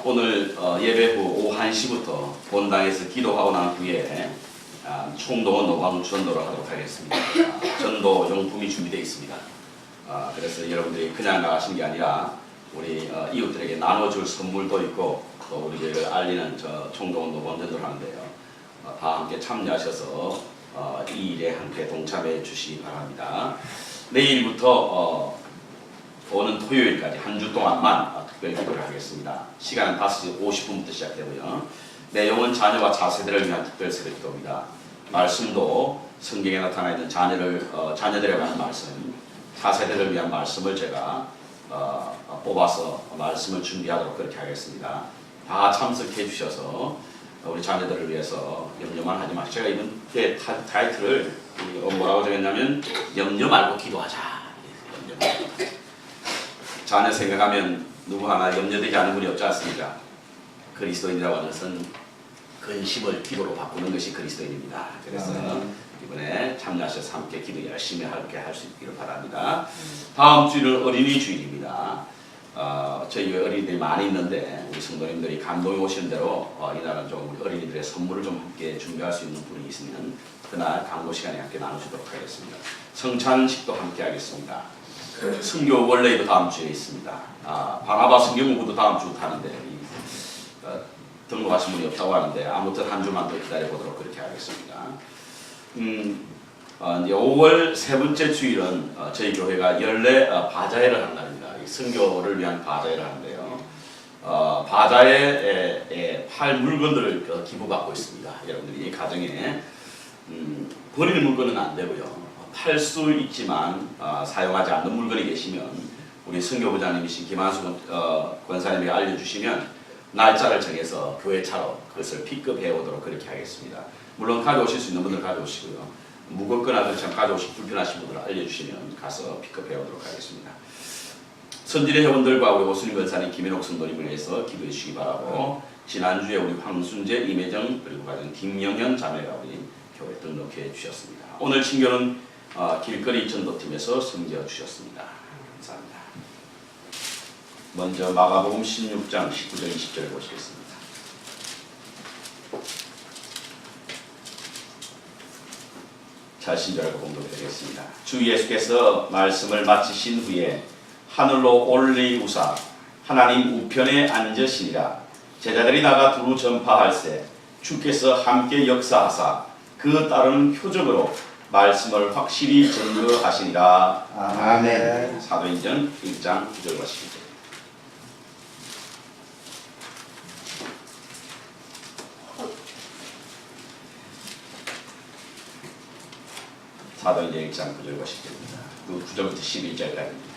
오늘 예배 후 오후 1시부터 본당에서 기도하고 난 후에 총동원 노방 전도를 하도록 하겠습니다. 전도 용품이 준비되어 있습니다. 그래서 여러분들이 그냥 나가시는 게 아니라 우리 이웃들에게 나눠줄 선물도 있고 또 우리 교회를 알리는 총동원 노방 전도를 하는데요. 다 함께 참여하셔서 이 일에 함께 동참해 주시기 바랍니다. 내일부터 오는 토요일까지 한 주 동안만 특별 기도를 하겠습니다. 시간은 5시 50분부터 시작되고요. 내용은 자녀와 자세들을 위한 특별 세례 기도입니다. 말씀도 성경에 나타나 있는 자녀들에 관한 말씀, 자세들을 위한 말씀을 제가 뽑아서 말씀을 준비하도록 그렇게 하겠습니다. 다 참석해 주셔서 우리 자녀들을 위해서 염려만 하지 마시고, 제가 이번 타이틀을 뭐라고 정했냐면 염려 말고 기도하자. 자녀 생각하면 누구 하나 염려되지 않은 분이 없지 않습니까? 그리스도인이라고 하는 것은 근심을 기도로 바꾸는 것이 그리스도인입니다. 그래서 이번에 참여하셔서 함께 기도 열심히 함께 할 수 있기를 바랍니다. 다음 주일은 어린이 주일입니다. 저희 어린이들이 많이 있는데 우리 성도님들이 감동이 오시는 대로 이날은 좀 우리 어린이들의 선물을 좀 함께 준비할 수 있는 분이 있으면 그날 강도 시간에 함께 나누시도록 하겠습니다. 성찬식도 함께 하겠습니다. 성교 원래도 다음 주에 있습니다. 바나바 성경공부도 다음 주 하는데 등록하신 분이 없다고 하는데 아무튼 한 주만 더 기다려보도록 그렇게 하겠습니다. 이제 5월 세 번째 주일은 저희 교회가 연례 바자회를 한 날입니다. 성교를 위한 바자회를 하는데요. 바자회에 팔 물건들을 기부받고 있습니다. 여러분들이 가정에 버릴 물건은 안 되고요. 팔 수 있지만 사용하지 않는 물건이 계시면 우리 선교부장님이신 김한수 권사님이 알려주시면 날짜를 정해서 교회 차로 그것을 픽업해 오도록 그렇게 하겠습니다. 물론 가져오실 수 있는 분들 가져오시고요. 무겁거나 그렇지 않고 가져오시기 불편하신 분들 알려주시면 가서 픽업해 오도록 하겠습니다. 선질의 회원들과 우리 오수림 권사님, 김인옥 성도님을 위해서 기도해 주시기 바라고, 지난주에 우리 황순재, 임혜정 그리고 가정 김영현 자매가 우리 교회 등록해 주셨습니다. 오늘 친교는 길거리 전도팀에서 섬겨 주셨습니다. 감사합니다. 먼저 마가복음 16장 19절 20절을 보시겠습니다. 잘 친절하고 봉독드리겠습니다. 주 예수께서 말씀을 마치신 후에 하늘로 올리우사 하나님 우편에 앉으시니라. 제자들이 나가 두루 전파할세 주께서 함께 역사하사 그 따르는 표적으로 말씀을 확실히 증거하시니라. 아멘. 사도행전 1장 9절과 10절. 사도행전 1장 9절과 10절입니다. 그 9절부터 11절까지입니다.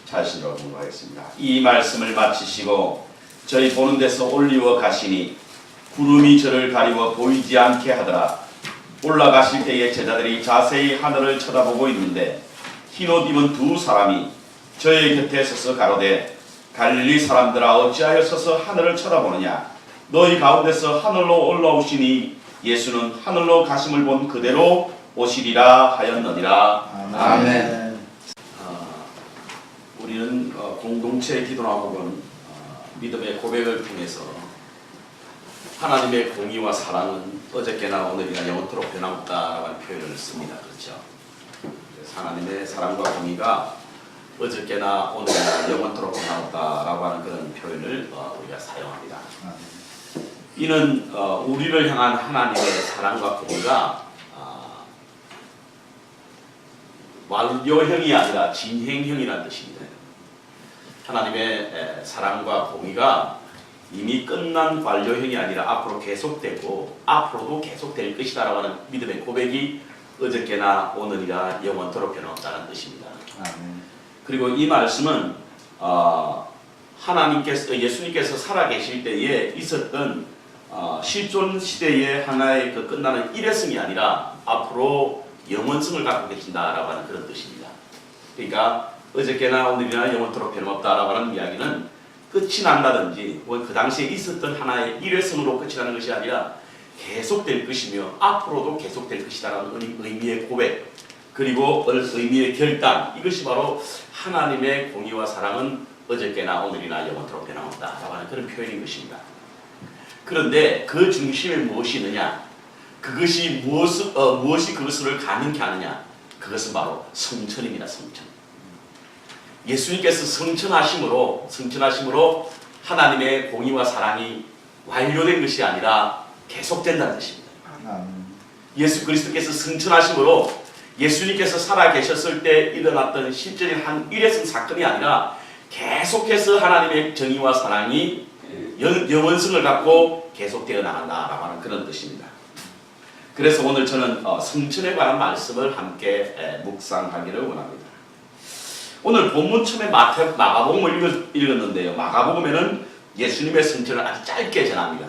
자신으로 공부하겠습니다. 이 말씀을 마치시고 저희 보는 데서 올리워 가시니 구름이 저를 가리워 보이지 않게 하더라. 올라가실 때에 제자들이 자세히 하늘을 쳐다보고 있는데 흰옷 입은 두 사람이 저의 곁에 서서 가로되 갈릴리 사람들아 어찌하여 서서 하늘을 쳐다보느냐. 너희 가운데서 하늘로 올라오시니 예수는 하늘로 가심을 본 그대로 오시리라 하였느니라. 아멘. 우리는 공동체 기도나 혹은 믿음의 고백을 통해서 하나님의 공의와 사랑은 어저께나 오늘이나 영원토록 변함없다라는 표현을 씁니다. 그렇죠? 하나님의 사랑과 공의가 어저께나 오늘이나 영원토록 변함없다라고 하는 그런 표현을 우리가 사용합니다. 이는 우리를 향한 하나님의 사랑과 공의가 완료형이 아니라 진행형이라는 뜻입니다. 하나님의 사랑과 공의가 이미 끝난 완료형이 아니라 앞으로 계속되고 앞으로도 계속될 것이다라고 하는 믿음의 고백이 어저께나 오늘이나 영원토록 변함없다는 뜻입니다. 그리고 이 말씀은 예수님께서 살아계실 때에 있었던 실존 시대의 하나의 그 끝나는 일회성이 아니라 앞으로 영원성을 갖고 계신다라고 하는 그런 뜻입니다. 그러니까 어저께나 오늘이나 영원토록 변함없다라고 하는 이야기는 끝이 난다든지 그 당시에 있었던 하나의 일회성으로 끝이 나는 것이 아니라 계속될 것이며 앞으로도 계속될 것이다라는 의미의 고백, 그리고 의미의 결단, 이것이 바로 하나님의 공의와 사랑은 어저께나 오늘이나 영원토록 변함없다라고 하는 그런 표현인 것입니다. 그런데 그 중심에 무엇이 있느냐? 그것이 무엇이 그것을 가능케 하느냐? 그것은 바로 성천입니다. 성천. 예수님께서 성천하심으로 하나님의 공의와 사랑이 완료된 것이 아니라 계속된다는 것입니다. 예수 그리스도께서 성천하심으로 예수님께서 살아 계셨을 때 일어났던 실제적인 한 일회성 사건이 아니라 계속해서 하나님의 정의와 사랑이 영원성을 갖고 계속되어 나간다라고 하는 그런 뜻입니다. 그래서 오늘 저는 성천에 관한 말씀을 함께 묵상하기를 원합니다. 오늘 본문 처음에 마가복음을 읽었는데요. 마가복음에는 예수님의 성천을 아주 짧게 전합니다.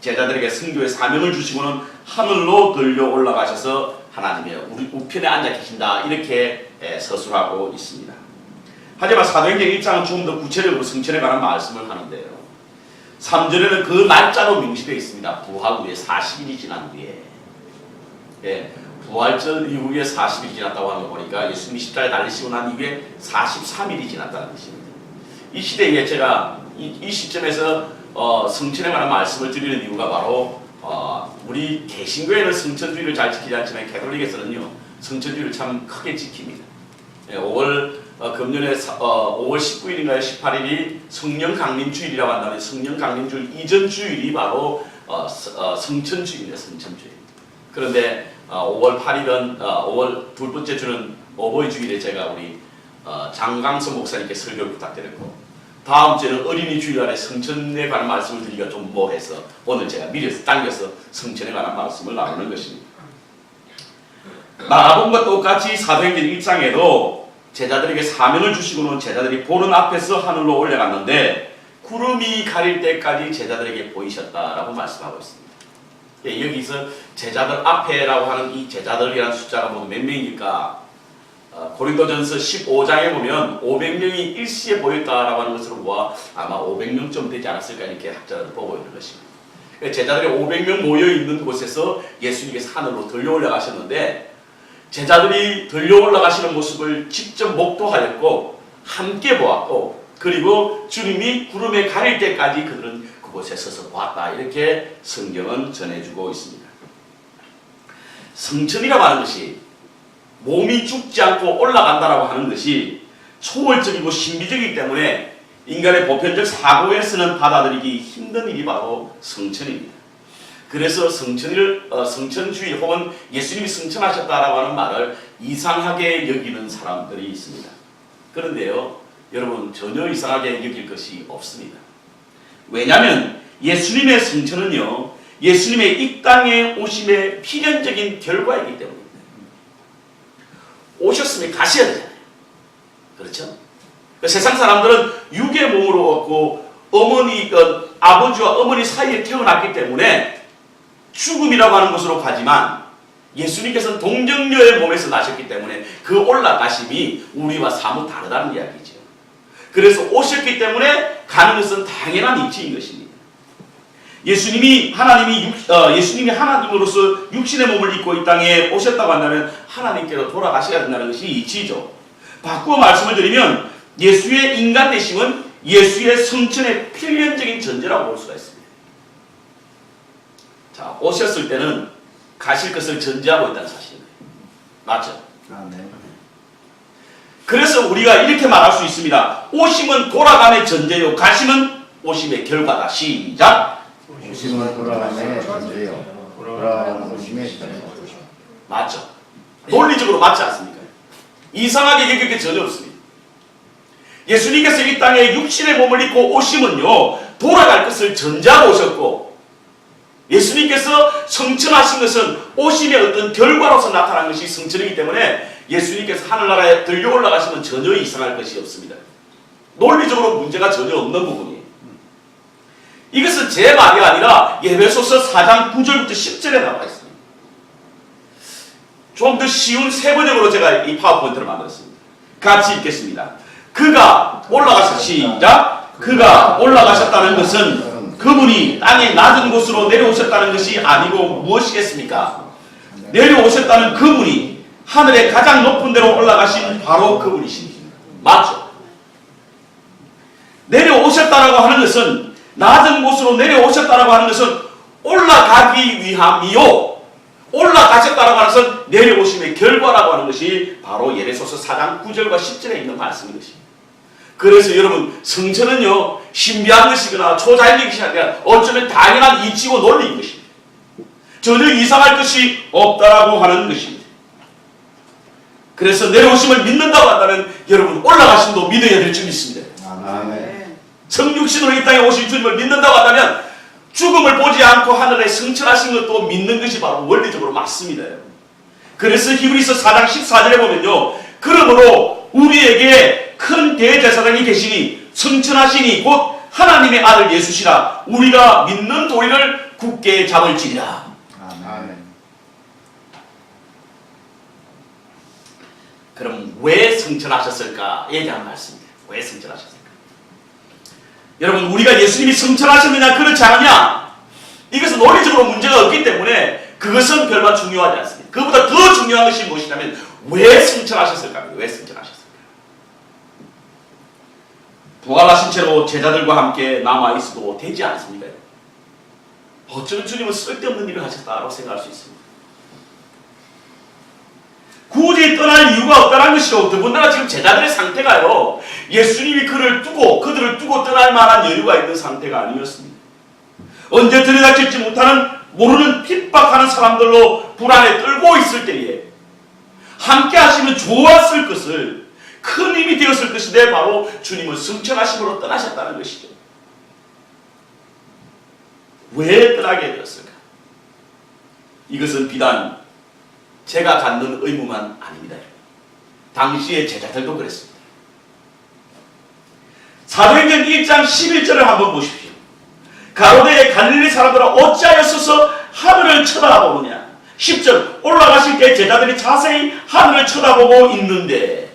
제자들에게 선교의 사명을 주시고는 하늘로 들려 올라가셔서 하나님의 우리 우편에 앉아 계신다 이렇게 서술하고 있습니다. 하지만 사도행전 1장은 조금 더 구체적으로 성천에 관한 말씀을 하는데요. 3절에는 그 날짜로 명시되어 있습니다. 부활 후에 40일이 지난 후에. 부활절 이후에 40일이 지났다고 하는 거 보니까 예수님이 십자가에 달리시고 난 이후에 43일이 지났다는 것입니다. 이 시대에 제가 이 시점에서 성천에 관한 말씀을 드리는 이유가 바로 우리 개신교회는 성천주의를 잘 지키지 않지만 가톨릭에서는요 성천주의를 참 크게 지킵니다. 5월 금년에 5월 19일인가요 18일이 성령 강림주일이라고 한다면 성령 강림주일 이전 주일이 바로 성천주일입니다. 성천주일. 그런데 5월 8일은 5월 둘 번째 주는 어버이 주일에 제가 우리 장강선 목사님께 설교를 부탁드렸고 다음 주에는 어린이 주일날에 성천에 관한 말씀을 드리기가 좀 뭐해서 오늘 제가 미리 당겨서 성천에 관한 말씀을 나누는 것입니다. 마가복음과 똑같이 사도행전 1장에도 제자들에게 사명을 주시고는 제자들이 보는 앞에서 하늘로 올라갔는데 구름이 가릴 때까지 제자들에게 보이셨다라고 말씀하고 있습니다. 여기서 제자들 앞에라고 하는 이 제자들이라는 숫자가 뭐 몇 명일까? 고린도전서 15장에 보면 500명이 일시에 보였다라고 하는 것으로 보아 아마 500명쯤 되지 않았을까 이렇게 학자들은 보고 있는 것입니다. 제자들이 500명 모여 있는 곳에서 예수님께서 하늘로 들려 올라가셨는데 제자들이 들려 올라가시는 모습을 직접 목도하였고 함께 보았고 그리고 주님이 구름에 가릴 때까지 그들은 그곳에 서서 보았다 이렇게 성경은 전해주고 있습니다. 성천이라고 하는 것이 몸이 죽지 않고 올라간다라고 하는 것이 초월적이고 신비적이기 때문에 인간의 보편적 사고에서는 받아들이기 힘든 일이 바로 성천입니다. 그래서 성천주의 혹은 예수님이 성천하셨다라고 하는 말을 이상하게 여기는 사람들이 있습니다. 그런데요, 여러분 전혀 이상하게 여길 것이 없습니다. 왜냐하면 예수님의 성천은요, 예수님의 이 땅에 오심의 필연적인 결과이기 때문입니다. 오셨으면 가셔야 되잖아요. 그렇죠? 세상 사람들은 육의 몸으로 왔고 아버지와 어머니 사이에 태어났기 때문에 죽음이라고 하는 것으로 가지만 예수님께서는 동정녀의 몸에서 나셨기 때문에 그 올라가심이 우리와 사뭇 다르다는 이야기죠. 그래서 오셨기 때문에 가는 것은 당연한 이치인 것입니다. 예수님이 하나님으로서 육신의 몸을 입고 이 땅에 오셨다고 한다면 하나님께로 돌아가셔야 된다는 것이 이치죠. 바꾸어 말씀을 드리면 예수의 인간 되심은 예수의 성천의 필연적인 전제라고 볼 수가 있습니다. 자, 오셨을 때는 가실 것을 전제하고 있다는 사실입니다. 맞죠? 네. 그래서 우리가 이렇게 말할 수 있습니다. 오심은 돌아감의 전제요, 가심은 오심의 결과다. 시작! 오심은 돌아감의 전제요, 돌아가는 오심의 전제. 맞죠? 논리적으로 맞지 않습니까? 이상하게 여길 게 전혀 없습니다. 예수님께서 이 땅에 육신의 몸을 입고 오심은요, 돌아갈 것을 전제하고 오셨고, 예수님께서 성천하신 것은 오심의 어떤 결과로서 나타난 것이 성천이기 때문에 예수님께서 하늘나라에 들려 올라가시면 전혀 이상할 것이 없습니다. 논리적으로 문제가 전혀 없는 부분이에요. 이것은 제 말이 아니라 에베소서 4장 9절부터 10절에 나와 있습니다. 좀 더 쉬운 세번역으로 제가 이 파워포인트를 만들었습니다. 같이 읽겠습니다. 그가 시작! 그가 올라가셨다는 것은 그분이 땅의 낮은 곳으로 내려오셨다는 것이 아니고 무엇이겠습니까? 내려오셨다는 그분이 하늘의 가장 높은 데로 올라가신 바로 그분이십니다. 맞죠? 오셨다라고 하는 것은, 낮은 곳으로 내려오셨다라고 하는 것은 올라가기 위함이요, 올라가셨다라고 하는 것은 내려오심의 결과라고 하는 것이 바로 예레소서 4장 9절과 10절에 있는 말씀인 것입니다. 그래서 여러분, 성천은요 신비한 것이거나 초자연적인 것이 아니라 어쩌면 당연한 이치고 논리인 것입니다. 전혀 이상할 것이 없다라고 하는 것입니다. 그래서 내려오심을 믿는다고 한다면 여러분, 올라가심도 믿어야 될 줄 믿습니다. 아멘. 성육신으로 이 땅에 오신 주님을 믿는다고 한다면 죽음을 보지 않고 하늘에 승천하신 것도 믿는 것이 바로 원리적으로 맞습니다. 그래서 히브리서 4장 14절에 보면요, 그러므로 우리에게 큰 대제사장이 계시니 승천하시니 곧 하나님의 아들 예수시라. 우리가 믿는 도리를 굳게 잡을지니라. 아멘. 그럼 왜 승천하셨을까에 대한 말씀입니다. 왜 승천하셨을까? 여러분, 우리가 예수님이 승천하셨느냐 그렇지 않느냐, 이것은 논리적으로 문제가 없기 때문에 그것은 별반 중요하지 않습니다. 그보다 더 중요한 것이 무엇이냐면 왜 승천하셨을까? 왜 승천하셨을까? 부활하신 채로 제자들과 함께 남아있어도 되지 않습니까? 어쩌면 주님은 쓸데없는 일을 하셨다고 생각할 수 있습니다. 굳이 떠날 이유가 없다는 것이고, 더군다나 지금 제자들의 상태가요, 예수님이 그들을 두고 떠날 만한 여유가 있는 상태가 아니었습니다. 언제 들여다칠지 못하는, 모르는 핍박하는 사람들로 불안에 떨고 있을 때에 함께 하시면 좋았을 것을, 큰 힘이 되었을 것인데 바로 주님은 승천하심으로 떠나셨다는 것이죠. 왜 떠나게 되었을까? 이것은 비단 제가 갖는 의무만 아닙니다. 당시의 제자들도 그랬습니다. 사도행전 1장 11절을 한번 보십시오. 가로대의 갈릴리 사람들아 어찌하였어서 하늘을 쳐다보느냐. 10절, 올라가실 때 제자들이 자세히 하늘을 쳐다보고 있는데,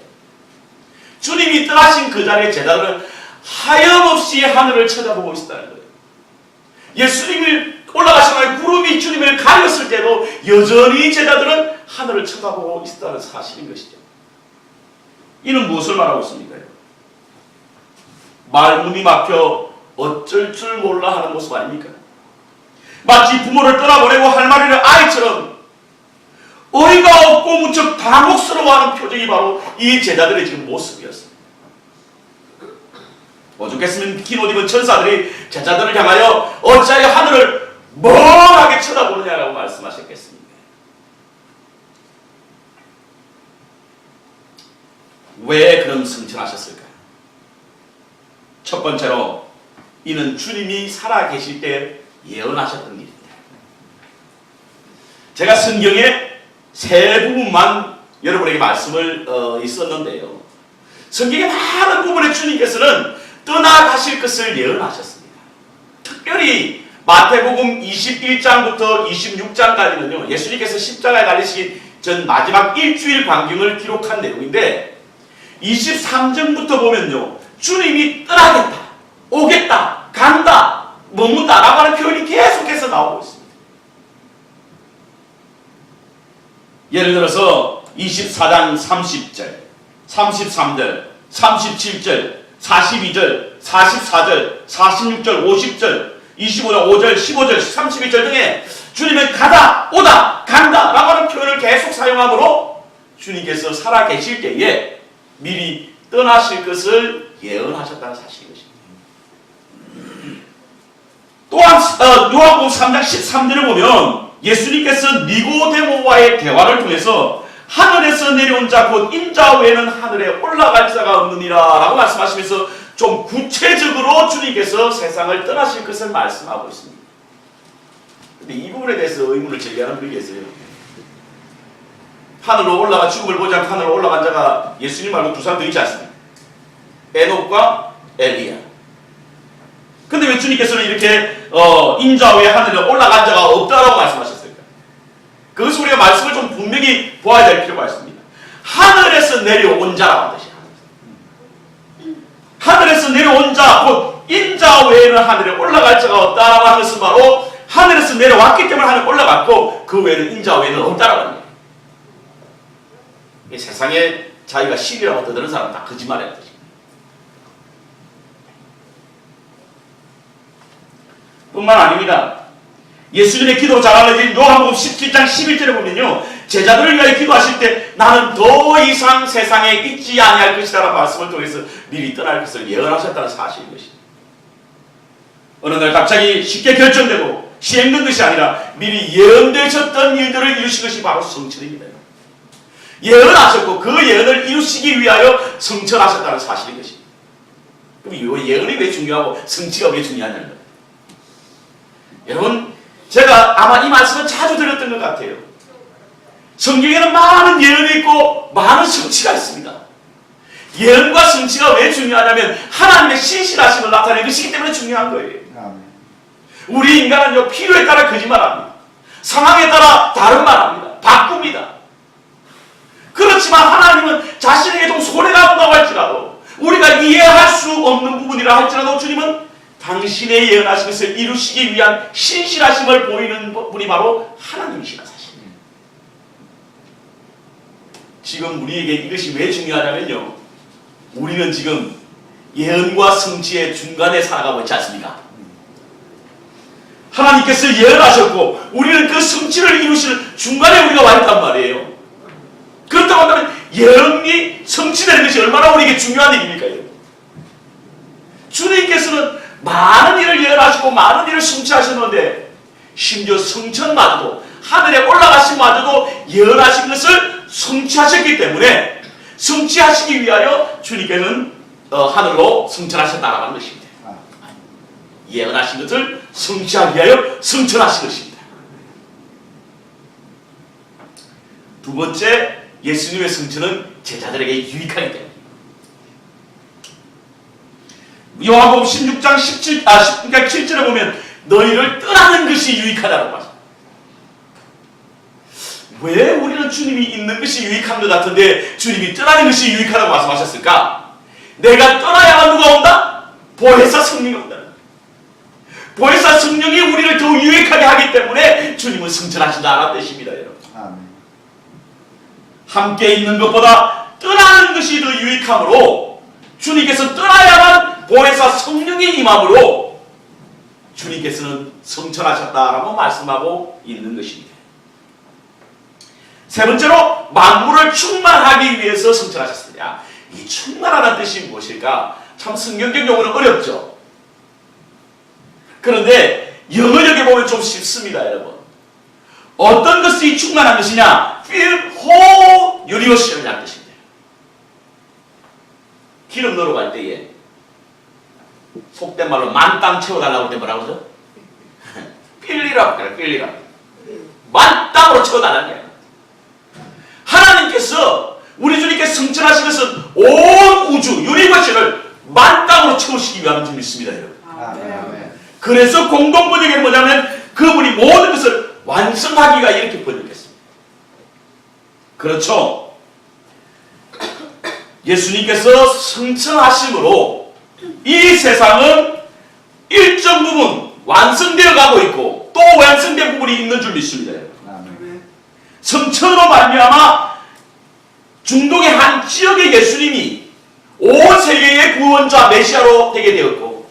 주님이 떠나신 그 자리에 제자들은 하염없이 하늘을 쳐다보고 있었다는 거예요. 예수님이 올라가신 후에 구름이 주님을 가렸을 때도 여전히 제자들은 하늘을 쳐다보고 있었다는 사실인 것이죠. 이는 무엇을 말하고 있습니까? 말문이 막혀 어쩔 줄 몰라 하는 모습 아닙니까? 마치 부모를 떠나보내고 할 말이를 아이처럼 어이가 없고 무척 당혹스러워하는 표정이 바로 이 제자들의 지금 모습이었습니다. 오죽했으면 긴 옷 입은 천사들이 제자들을 향하여 어찌하여 하늘을 멍하게 쳐다보느냐라고 말씀하셨겠습니까? 왜 그런 승천하셨을까요? 첫 번째로 이는 주님이 살아계실 때 예언하셨던 일입니다. 제가 성경의 세 부분만 여러분에게 말씀을 있었는데요, 성경의 많은 부분에 주님께서는 떠나가실 것을 예언하셨습니다. 특별히 마태복음 21장부터 26장까지는요, 예수님께서 십자가에 달리시기 전 마지막 일주일 광경을 기록한 내용인데, 23장부터 보면요, 주님이 떠나겠다, 오겠다, 간다, 머문다 라고 하는 표현이 계속해서 나오고 있습니다. 예를 들어서 24장 30절, 33절, 37절, 42절, 44절, 46절, 50절, 25절, 5절, 15절, 31절 등에 주님은 가다, 오다, 간다 라고 하는 표현을 계속 사용하므로 주님께서 살아계실 때에 미리 떠나실 것을 예언하셨다는 사실인 것입니다. 또한 요한복음 3장 13절을 보면 예수님께서 니고데모와의 대화를 통해서 하늘에서 내려온 자 곧 인자 외에는 하늘에 올라갈 자가 없느니라 라고 말씀하시면서 좀 구체적으로 주님께서 세상을 떠나실 것을 말씀하고 있습니다. 근데 이 부분에 대해서 의문을 제기하는 분이 계세요. 하늘로 올라가 죽음을 보지 않고 하늘로 올라간 자가 예수님 말고 두 사람 더 있지 않습니까? 에녹과 엘리야. 근데 왜 주님께서는 이렇게 인자 외에 하늘에 올라간 자가 없다라고 말씀하셨을까? 그것을 우리가 말씀을 좀 분명히 보아야 될 필요가 있습니다. 하늘에서 내려온 자라고 뜻이야. 하늘에서 내려온 자, 곧 인자 외에는 하늘에 올라갈 자가 없다라고 하는 것은 바로 하늘에서 내려왔기 때문에 하늘에 올라갔고 그 외에는 인자 외에는 없다라고 하는 거예요. 세상에 자기가 신이라고 떠드는 사람은 다 거짓말이라는 뜻입니다. 뿐만 아닙니다. 예수님의 기도 잘 알려진 요한복음 17장 11절에 보면요, 제자들을 위하여 기도하실 때 나는 더 이상 세상에 있지 아니할 것이다 라는 말씀을 통해서 미리 떠날 것을 예언하셨다는 사실인 것입니다. 어느 날 갑자기 쉽게 결정되고 시행된 것이 아니라 미리 예언되셨던 일들을 이루신 것이 바로 성천입니다. 예언하셨고 그 예언을 이루시기 위하여 성천하셨다는 사실인 것입니다. 그럼 이 예언이 왜 중요하고 성취가 왜 중요하냐는 거예요. 여러분, 제가 아마 이 말씀을 자주 드렸던 것 같아요. 성경에는 많은 예언이 있고 많은 성취가 있습니다. 예언과 성취가 왜 중요하냐면 하나님의 신실하심을 나타내는 것이기 때문에 중요한 거예요. 우리 인간은요, 필요에 따라 거짓말합니다. 상황에 따라 다른 말합니다. 바꿉니다. 그렇지만 하나님은 자신에게 좀 소리가 온다고 할지라도, 우리가 이해할 수 없는 부분이라 할지라도 주님은 당신의 예언하신 것을 이루시기 위한 신실하심을 보이는 분이 바로 하나님이시다 사실입니다. 지금 우리에게 이것이 왜 중요하냐면요, 우리는 지금 예언과 성취의 중간에 살아가고 있지 않습니까? 하나님께서 예언하셨고 우리는 그 성취를 이루실 중간에 우리가 와 있단 말이에요. 그렇다고 한다면 예언이 성취되는 것이 얼마나 우리에게 중요한 일입니까? 주님께서는 많은 일을 예언하시고 많은 일을 성취하셨는데, 심지어 성천마저도, 하늘에 올라가신마저도 예언하신 것을 성취하셨기 때문에 성취하시기 위하여 주님께서는 하늘로 성천하셨다라고 하는 것입니다. 예언하신 것을 성취하기 위하여 성천하신 것입니다. 두 번째, 예수님의 성천은 제자들에게 유익하기 때문에. 요한복음 16장 7절에 보면 너희를 떠나는 것이 유익하다고 말합니다. 왜 우리는 주님이 있는 것이 유익한 것 같은데 주님이 떠나는 것이 유익하다고 말씀하셨을까? 내가 떠나야만 누가 온다? 보혜사 성령이 온다. 보혜사 성령이 우리를 더 유익하게 하기 때문에 주님은 성천하신다는 뜻입니다, 여러분. 아멘. 함께 있는 것보다 떠나는 것이 더 유익하므로 주님께서 떠나야만 보혜사 성령의 임함으로 주님께서는 성천하셨다라고 말씀하고 있는 것입니다. 세 번째로, 만물을 충만하기 위해서 성천하셨습니다. 이 충만하다는 뜻이 무엇일까? 참 성경적 용어는 어렵죠. 그런데 영어력에 보면 좀 쉽습니다, 여러분. 어떤 것이 충만한 것이냐? Fill whole universe이라는 뜻입니다. 기름 넣으러 갈 때에 속된 말로 만땅 채워달라고 할 때 뭐라고 그러죠? 필리라고 그래요. 필리라. 만땅으로 채워달라는 거예요. 하나님께서, 우리 주님께서 성천하신 것은 온 우주, 유니버스를 만땅으로 채우시기 위한 줄 믿습니다, 여러분. 아멘. 그래서 공동 번역에 뭐냐면 그분이 모든 것을 완성하기가 이렇게 번역했습니다. 그렇죠? 예수님께서 성천하심으로 이 세상은 일정 부분 완성되어 가고 있고 또 완성된 부분이 있는 줄 믿습니다. 성천으로 말미암아 중동의 한 지역의 예수님이 온 세계의 구원자 메시아로 되게 되었고,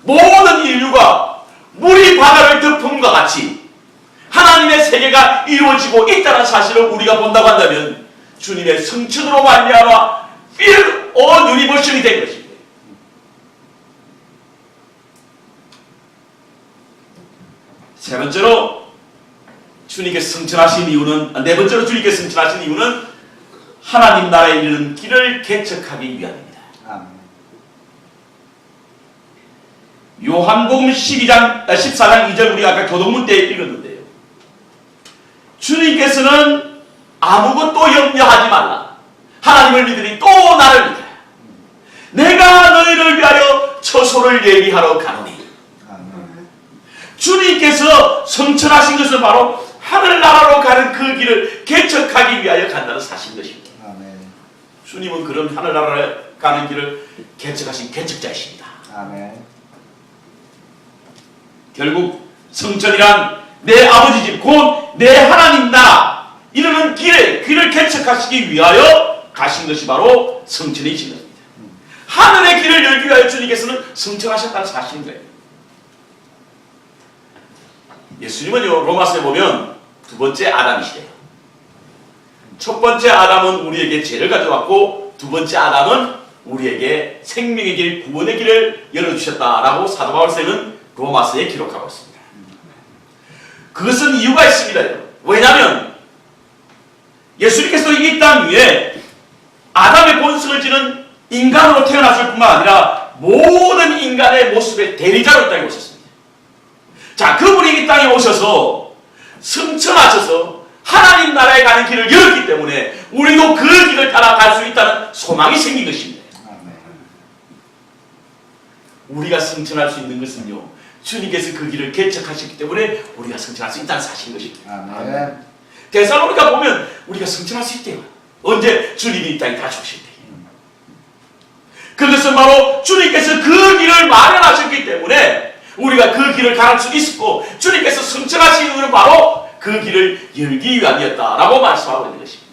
모든 인류가 물이 바다를 덮음과 같이 하나님의 세계가 이루어지고 있다는 사실을 우리가 본다고 한다면 주님의 성천으로 말미암아 Fill all universe이 된 것입니다. 세 번째로 주님께서 성천하신 이유는, 네 번째로 주님께서 성천하신 이유는 하나님 나라에 이르는 길을 개척하기 위함입니다. 요한복음 14장 2절 우리가 아까 교동문 때 읽었는데요. 주님께서는 아무것도 염려하지 말라. 하나님을 믿으니 또 나를 믿으라. 내가 너희를 위하여 처소를 예비하러 가노니. 주님께서 성천하신 것은 바로 하늘나라로 가는 그 길을 개척하기 위하여 간다는 사실인 것입니다. 아멘. 주님은 그런 하늘나라로 가는 길을 개척하신 개척자이십니다. 아멘. 결국 성천이란 내 아버지 집, 곧 내 하나님 나라 이르는 길을 개척하시기 위하여 가신 것이 바로 성천이신 것입니다. 하늘의 길을 열기 위하여 주님께서는 성천하셨다는 사실인 거예요. 예수님은요, 로마서에 보면 두 번째 아담이시래요. 첫 번째 아담은 우리에게 죄를 가져왔고, 두 번째 아담은 우리에게 생명의 길, 구원의 길을 열어주셨다라고 사도 바울서는 로마서에 기록하고 있습니다. 그것은 이유가 있습니다. 왜냐하면 예수님께서 이 땅 위에 아담의 본성을 지닌 인간으로 태어났을 뿐만 아니라 모든 인간의 모습의 대리자로 이 땅에 오셨습니다. 자, 그분이 이 땅에 오셔서 승천하셔서 하나님 나라에 가는 길을 열었기 때문에 우리도 그 길을 따라갈 수 있다는 소망이 생긴 것입니다. 우리가 승천할 수 있는 것은요, 주님께서 그 길을 개척하셨기 때문에 우리가 승천할 수 있다는 사실인 것입니다. 아멘. 데살로니가 보면 우리가 승천할 수 있대요. 언제? 주님이 이 땅에 다시 오실 때. 그것은 바로 주님께서 그 길을 마련하셨기 때문에 우리가 그 길을 가를 수 있었고, 주님께서 승천하신 이유는 바로 그 길을 열기 위함이었다라고 말씀하고 있는 것입니다.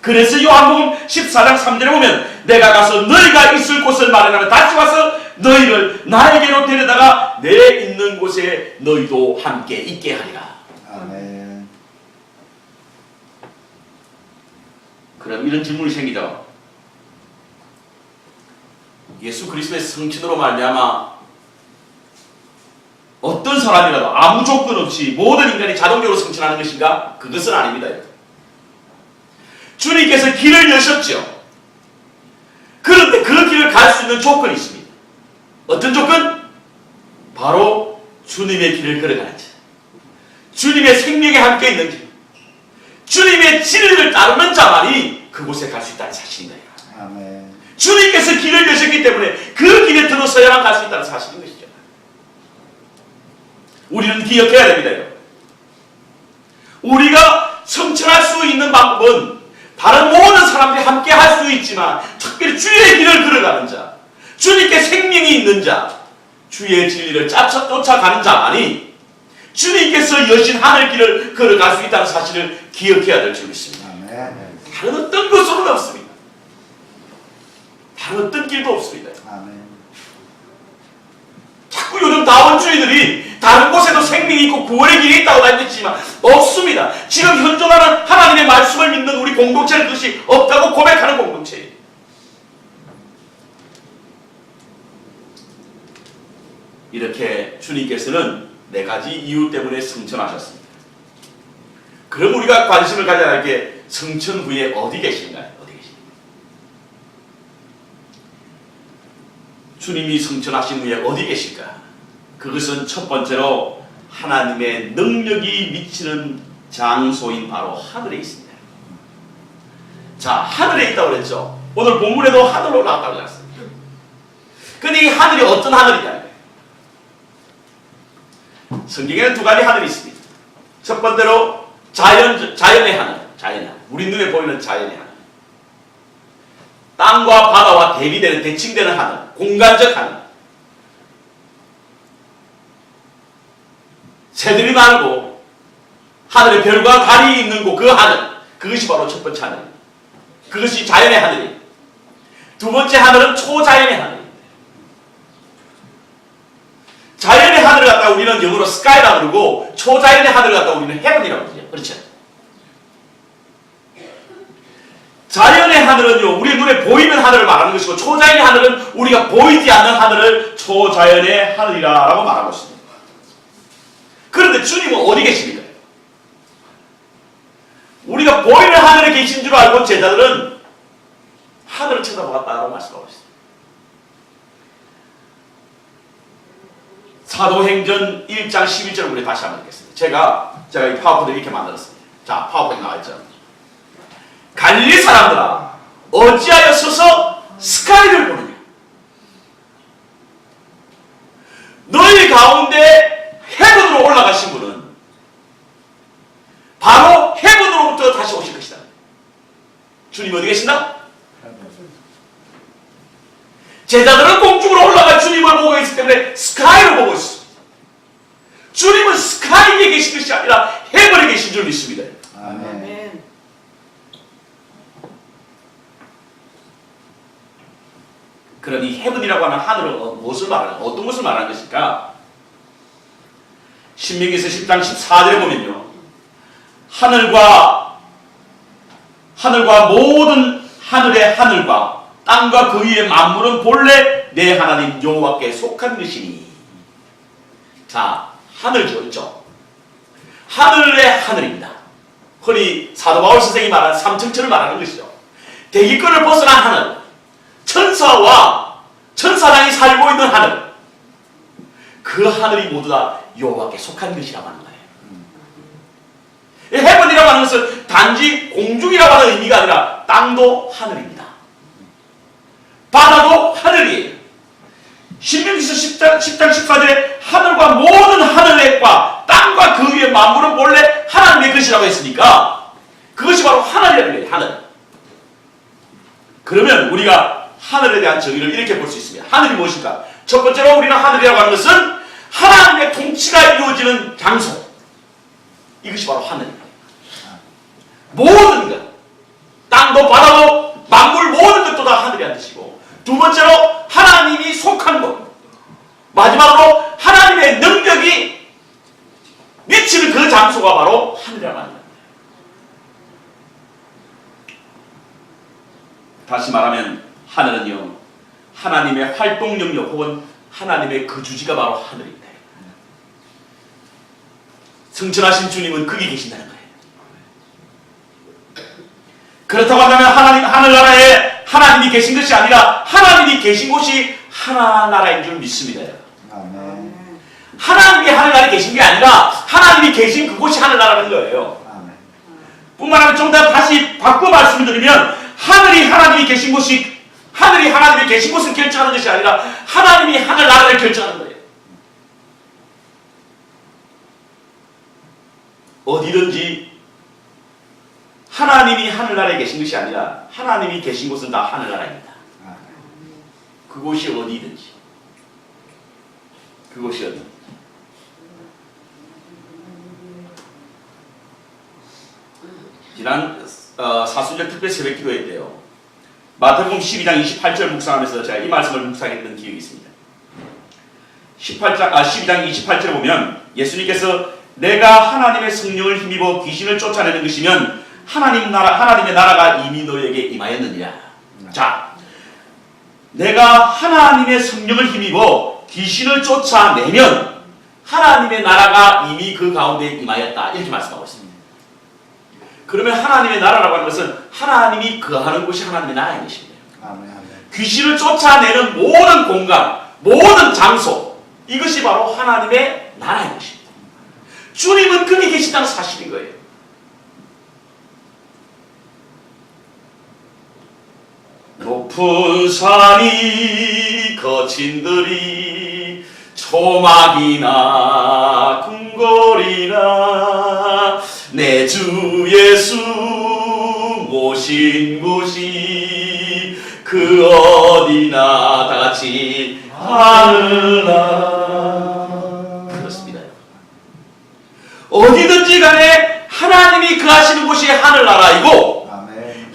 그래서 요한복음 14장 3절에 보면 내가 가서 너희가 있을 곳을 마련하면 다시 와서 너희를 나에게로 데려다가 내 있는 곳에 너희도 함께 있게 하리라. 아멘. 그럼 이런 질문이 생기죠. 예수 그리스도의 성취로 말미암아 어떤 사람이라도 아무 조건 없이 모든 인간이 자동적으로 성취하는 것인가? 그것은 아닙니다. 주님께서 길을 여셨죠. 그런데 그 길을 갈 수 있는 조건이 있습니다. 어떤 조건? 바로 주님의 길을 걸어가는 자, 주님의 생명에 함께 있는 길, 주님의 진리를 따르는 자만이 그곳에 갈 수 있다는 사실입니다. 아멘. 주님께서 길을 여셨기 때문에 그 길에 들어서야만 갈 수 있다는 사실인 것이죠. 우리는 기억해야 됩니다. 우리가 성취할 수 있는 방법은 다른 모든 사람들이 함께 할 수 있지만 특별히 주의 길을 걸어가는 자, 주님께 생명이 있는 자, 주의 진리를 쫓아가는 자만이 주님께서 여신 하늘 길을 걸어갈 수 있다는 사실을 기억해야 될 줄 믿습니다. 아멘. 다른 어떤 것으로는 없습니다. 다른 어떤 길도 없습니다. 아멘. 자꾸 요즘 다원주의들이 다른 곳에도 생명이 있고 구원의 길이 있다고 다니지만 없습니다. 지금 현존하는 하나님의 말씀을 믿는 우리 공동체는 그것이 없다고 고백하는 공동체예요. 이렇게 주님께서는 네 가지 이유 때문에 승천하셨습니다. 그럼 우리가 관심을 가져야 할 게 승천 후에 어디 계신가요? 어디 계신가요? 주님이 승천하신 후에 어디 계실까? 그것은 첫 번째로 하나님의 능력이 미치는 장소인 바로 하늘에 있습니다. 자, 하늘에 있다고 그랬죠. 오늘 본문에도 하늘로 올라갔다고 그랬습니다. 근데 이 하늘이 어떤 하늘이냐는 거예요. 성경에는 두 가지 하늘이 있습니다. 첫 번째로 자연의 하늘, 자연의 하늘. 우리 눈에 보이는 자연의 하늘. 땅과 바다와 대비되는, 대칭되는 하늘, 공간적 하늘. 새들이 날고 하늘에 별과 달이 있는 곳, 그 하늘, 그것이 바로 첫 번째 하늘입니다. 그것이 자연의 하늘입니다. 두 번째 하늘은 초자연의 하늘입니다. 자연의 하늘을 갖다가 우리는 영어로 스카이라고 그러고 초자연의 하늘을 갖다가 우리는 헤븐이라고 그러죠. 그렇죠? 자연의 하늘은요, 우리 눈에 보이는 하늘을 말하는 것이고, 초자연의 하늘은 우리가 보이지 않는 하늘을 초자연의 하늘이라고 말하고 있습니다. 그런데 주님은 어디 계십니까? 우리가 보이는 하늘에 계신 줄 알고 제자들은 하늘을 쳐다보았다고 말씀하고 있습니다. 사도행전 1장 11절을 우리 다시 한번 읽겠습니다. 제가 이 파워포인트 이렇게 만들었습니다. 자, 파워포인트 나와있죠. 갈릴리 사람들아, 어찌하여 서서 스카이를 보느냐? 너희 가운데 헤븐으로 올라가신 분은 바로 헤븐으로부터 다시 오실 것이다. 주님 어디 계신다? 제자들은 공중으로 올라가 주님을 보고 있기 때문에 스카이를 보고 있습니다. 주님은 스카이에 계신 것이 아니라 헤븐에 계신 줄 믿습니다. 아멘. 그럼 이 헤븐이라고 하는 하늘은 무엇을 말하는, 어떤 것을 말하는 것일까? 신명기서 10장 14절에 보면요. 하늘과 모든 하늘의 하늘과 땅과 그 위의 만물은 본래 내 하나님 여호와께 속한 것이니. 자, 하늘죠, 있죠? 하늘의 하늘입니다. 흔히 사도 바울 선생이 말한 삼층천을 말하는 것이죠. 대기권을 벗어난 하늘, 천사와 천사장이 살고 있는 하늘, 그 하늘이 모두 다 여호와께 속한 것이라고 하는 거예요. 헤븐이라고 하는 것은 단지 공중이라고 하는 의미가 아니라 땅도 하늘입니다. 바다도 하늘이에요. 신명기서 10장 14절에 하늘과 모든 하늘의 과 땅과 그 위의 만물은 본래 하나님의 것이라고 했으니까 그것이 바로 하늘이라는 거예요. 하늘. 그러면 우리가 하늘에 대한 정의를 이렇게 볼 수 있습니다. 하늘이 무엇일까? 첫 번째로 우리는 하늘이라고 하는 것은 하나님의 통치가 이루어지는 장소. 이것이 바로 하늘입니다. 모든 것, 땅도 바다도 만물 모든 것도 다 하늘이라는 뜻이고, 두 번째로 하나님이 속한 것, 마지막으로 하나님의 능력이 미치는 그 장소가 바로 하늘이라고 하는 겁니다. 다시 말하면 하늘은요, 하나님의 활동 영역 혹은 하나님의 거주지가 바로 하늘입니다. 승천하신 주님은 거기 계신다는 거예요. 그렇다고 한다면 하늘나라에 하나님이 계신 것이 아니라 하나님이 계신 곳이 하나나라인 줄 믿습니다. 아멘. 하나님이 하늘나라에 계신 게 아니라 하나님이 계신 그곳이 하늘나라는 거예요. 아멘. 뿐만 아니라 좀 더 다시 바꿔 말씀을 드리면 하늘이 하나님이 계신 곳이 하늘이 하나님이 계신 곳을 결정하는 것이 아니라 하나님이 하늘나라를 결정하는 거예요. 어디든지 하나님이 하늘나라에 계신 것이 아니라 하나님이 계신 곳은 다 하늘나라입니다. 그곳이 어디든지. 그곳이 어디든지. 지난 사순절 특별 새벽 기도회 때요. 마태복음 12장 28절 묵상하면서 제가 이 말씀을 묵상했던 기억이 있습니다. 12장 28절에 보면 예수님께서 내가 하나님의 성령을 힘입어 귀신을 쫓아내는 것이면 하나님의 나라가 이미 너에게 임하였느니라. 자, 내가 하나님의 성령을 힘입어 귀신을 쫓아내면 하나님의 나라가 이미 그 가운데 임하였다. 이렇게 말씀하고 있습니다. 그러면 하나님의 나라라고 하는 것은 하나님이 거하는 곳이 하나님의 나라인 것입니다. 아멘. 귀신을 쫓아내는 모든 공간, 모든 장소, 이것이 바로 하나님의 나라인 것입니다. 주님은 거기 계신다는 사실인 거예요. 높은 산이 거친 들이 초막이나 궁궐이나 내 주 예수 모신 곳이 그 어디나 다같이 하늘나라. 그렇습니다. 어디든지 간에 하나님이 거하시는 곳이 하늘나라이고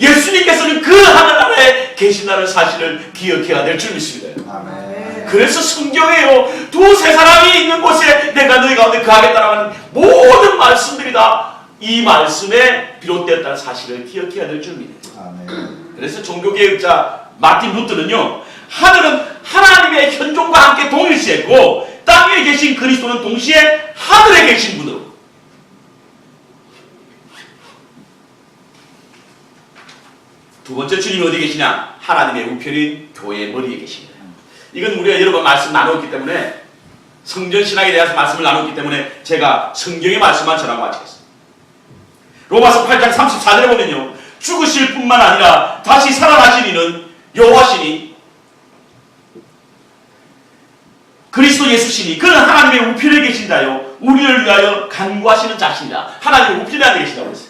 예수님께서는 그 하늘나라에 계신다는 사실을 기억해야 될 줄 믿습니다. 아멘. 그래서 성경에요, 두세 사람이 있는 곳에 내가 너희 가운데 거하겠다라는 모든 말씀들이 다 이 말씀에 비롯되었다는 사실을 기억해야 될 줄 믿습니다. 아멘. 그래서 종교개혁자 마틴 루터는요, 하늘은 하나님의 현존과 함께 동일시했고 땅 위에 계신 그리스도는 동시에 하늘에 계신 분으로. 두 번째 주님이 어디 계시냐? 하나님의 우편인 교회의 머리에 계십니다. 이건 우리가 여러 번 말씀 나눴기 때문에, 성전신학에 대해서 말씀을 나눴기 때문에 제가 성경의 말씀만 전하고 마치겠습니다. 로마서 8장 34절에 보면요, 죽으실 뿐만 아니라 다시 살아나신 이는 여호와시니 그리스도 예수시니 그는 하나님의 우편에 계신다요 우리를 위하여 간구하시는 자신이다. 하나님의 우편에 앉아 계신다고 했어요.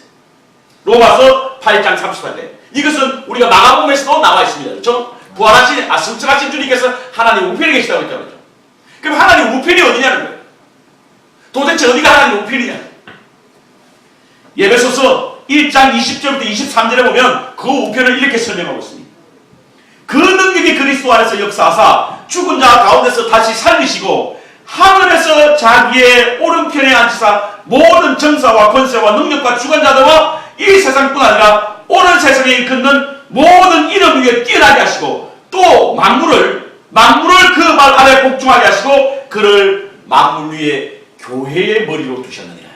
로마서 8장 38절. 이것은 우리가 마가복음에서도 나와 있습니다. 그렇죠? 부활하신, 승천하신 주님께서 하나님 우편에 계시다고 했다고 그랬죠. 그럼 하나님 우편이 어디냐는 거예요. 도대체 어디가 하나님 우편이냐. 예배소서 1장 20절부터 23절에 보면 그 우편을 이렇게 설명하고 있습니다. 그 능력이 그리스도 안에서 역사하사 죽은 자 가운데서 다시 살리시고 하늘에서 자기의 오른편에 앉으사 모든 정사와 권세와 능력과 주관자들과 이 세상뿐 아니라 오늘 세상에 걷는 모든 이름 위에 뛰어나게 하시고 또 만물을 그 발 아래 복종하게 하시고 그를 만물 위에 교회의 머리로 두셨느니라.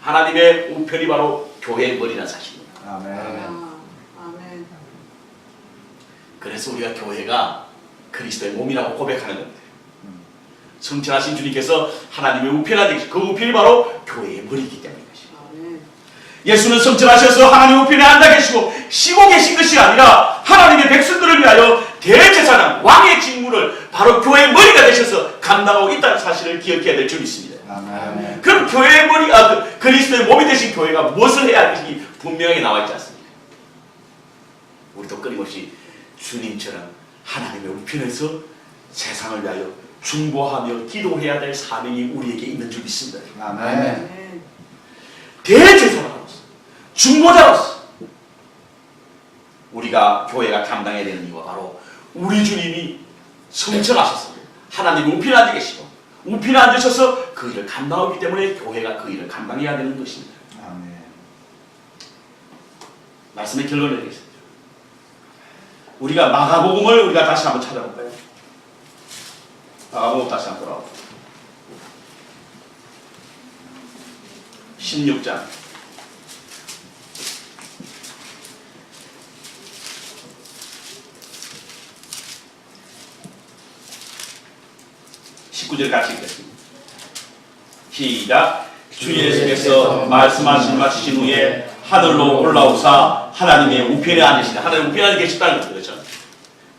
하나님의 우편이 바로 교회의 머리라는 사실입니다. 아멘. 아멘. 그래서 우리가 교회가 그리스도의 몸이라고 고백하는 겁니다. 성천하신 주님께서 하나님의 우편이 되시고 그 우편이 바로 교회의 머리이기 때문입니다. 아멘. 예수는 성천하셔서 하나님의 우편에 앉아 계시고 쉬고 계신 것이 아니라 하나님의 백성들을 위하여 대제사장 왕의 직무를 바로 교회의 머리가 되셔서 감당하고 있다는 사실을 기억해야 될 줄 믿습니다. 아멘. 그럼 교회의 머리, 그리스도의 몸이 되신 교회가 무엇을 해야 할지 분명히 나와 있지 않습니까? 우리도 끊임없이 주님처럼 하나님의 우편에서 세상을 위하여 중보하며 기도해야 될 사명이 우리에게 있는 줄 믿습니다. 아멘. 아멘. 대제사장으로서 중보자로서 우리가 교회가 감당해야 되는 이유가 바로 우리 주님이 성천하셔서 하나님 우편에 앉아 계시고 우편에 앉으셔서 그 일을 감당하기 때문에 교회가 그 일을 감당해야 되는 것입니다. 아멘. 말씀의 결론을 내리겠습니다. 우리가 마가복음을 우리가 다시 한번 찾아볼까요? 마가복음 다시 한번 돌아오고 16장 19절 같이 읽겠습니다. 시작. 주 예수께서 말씀하신 마치신 후에 하늘로 올라오사 하나님의 우편에 앉으시다. 하나님 우편에 앉아 계시다는 거죠. 그렇죠?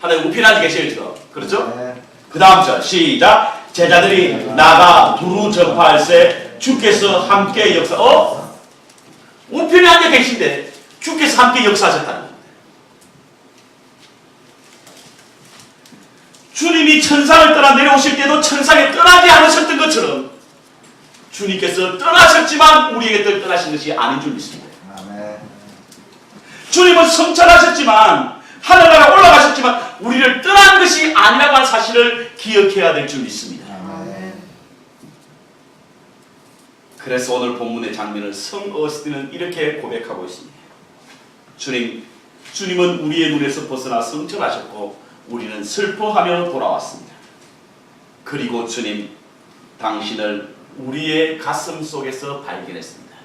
하나님 우편에 앉아 계시죠. 그렇죠? 네. 그 다음 절 시작. 제자들이 나가 두루 전파할세 주께서 함께 역사. 우편에 앉아 계신데 주께서 함께 역사하셨다는 겁니다. 주님이 천상을 떠나 내려오실 때도 천상에 떠나지 않으셨던 것처럼 주님께서 떠나셨지만 우리에게 떠나신 것이 아닌 줄 믿습니다. 아멘. 주님은 성천하셨지만 하늘나라 올라가셨지만 우리를 떠난 것이 아니라고 하는 사실을 기억해야 될 줄 믿습니다. 아멘. 그래서 오늘 본문의 장면을 성 어스틴은 이렇게 고백하고 있습니다. 주님은 우리의 눈에서 벗어나 성천하셨고 우리는 슬퍼하며 돌아왔습니다. 그리고 주님, 당신을 우리의 가슴 속에서 발견했습니다.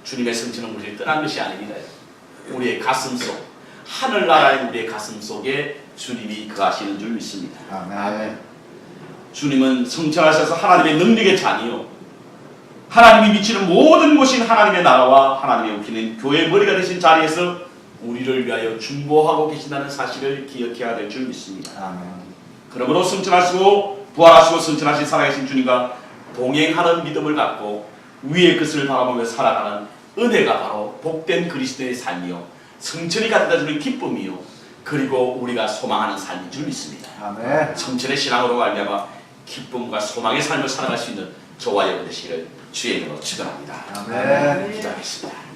주님의 성천은 우리를 떠난 것이 아닙니다. 우리의 가슴 속, 하늘나라의 우리의 가슴 속에 주님이 거하시는 줄 믿습니다. 아멘. 주님은 성천하셔서 하나님의 능력의 잔이요, 하나님이 미치는 모든 곳인 하나님의 나라와 하나님의 우편인 교회의 머리가 되신 자리에서 우리를 위하여 중보하고 계신다는 사실을 기억해야 될 줄 믿습니다. 아멘. 그러므로 성천하시고 부활하시고 성천하신 살아계신 주님과 동행하는 믿음을 갖고 위의 것을 바라보며 살아가는 은혜가 바로 복된 그리스도의 삶이요, 성천이 갖다 주는 기쁨이요, 그리고 우리가 소망하는 삶인 줄 믿습니다. 아멘. 성천의 신앙으로 말미암아 기쁨과 소망의 삶을 살아갈 수 있는 저와 여러분 되시기를 주의 이름으로 축원합니다. 아멘. 기도하겠습니다.